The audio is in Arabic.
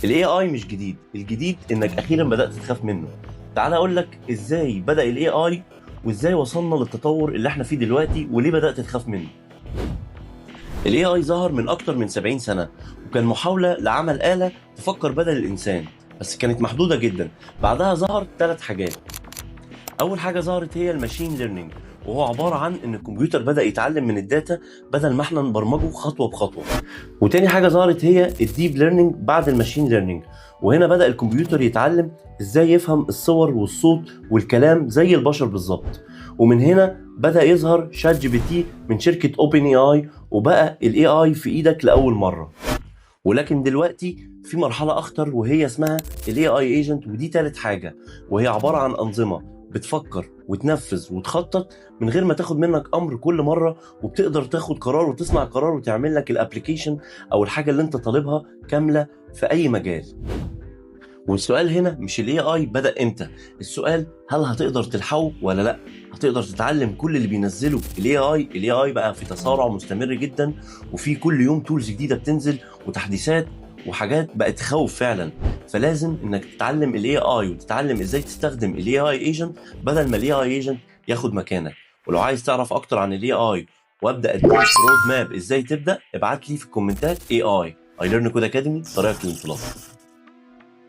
الاي اي مش جديد، الجديد انك اخيرا بدات تخاف منه. تعال اقول لك ازاي بدا الاي اي، وازاي وصلنا للتطور اللي احنا فيه دلوقتي، وليه بدات تخاف منه. الاي اي ظهر من اكتر من 70 سنه، وكان محاوله لعمل آلة تفكر بدل الانسان، بس كانت محدوده جدا. بعدها ظهر ثلاث حاجات. اول حاجه ظهرت هي الماشين ليرنينج، وهو عباره عن ان الكمبيوتر بدا يتعلم من الداتا بدل ما احنا نبرمجه خطوه بخطوه. وتاني حاجه ظهرت هي الديب ليرنينج بعد الماشين ليرنينج، وهنا بدا الكمبيوتر يتعلم ازاي يفهم الصور والصوت والكلام زي البشر بالظبط. ومن هنا بدا يظهر شات جي بي تي من شركه اوبن اي اي، وبقى الاي اي في ايدك لاول مره. ولكن دلوقتي في مرحلة أخطر، وهي اسمها ال AI Agent، ودي تالت حاجة، وهي عبارة عن أنظمة بتفكر وتنفذ وتخطط من غير ما تاخد منك أمر كل مرة، وبتقدر تاخد قرار وتصنع قرار وتعمل لك الابليكيشن أو الحاجة اللي أنت طالبها كاملة في أي مجال. والسؤال هنا مش ال AI بدأ إمتى، السؤال هل هتقدر تلحقه ولا لأ؟ هتقدر تتعلم كل اللي بينزله ال AI؟ ال AI بقى في تسارع مستمر جدا، وفي كل يوم تولز جديدة بتنزل وتحديثات وحاجات بقت تخوف فعلا. فلازم انك تتعلم ال AI وتتعلم ازاي تستخدم ال AI agent بدل ما ال AI agent ياخد مكانك. ولو عايز تعرف اكتر عن ال AI وابدا اديك رود ماب ازاي تبدا، ابعت لي في الكومنتات. AI I Learn Code Academy، طريقك للانطلاق.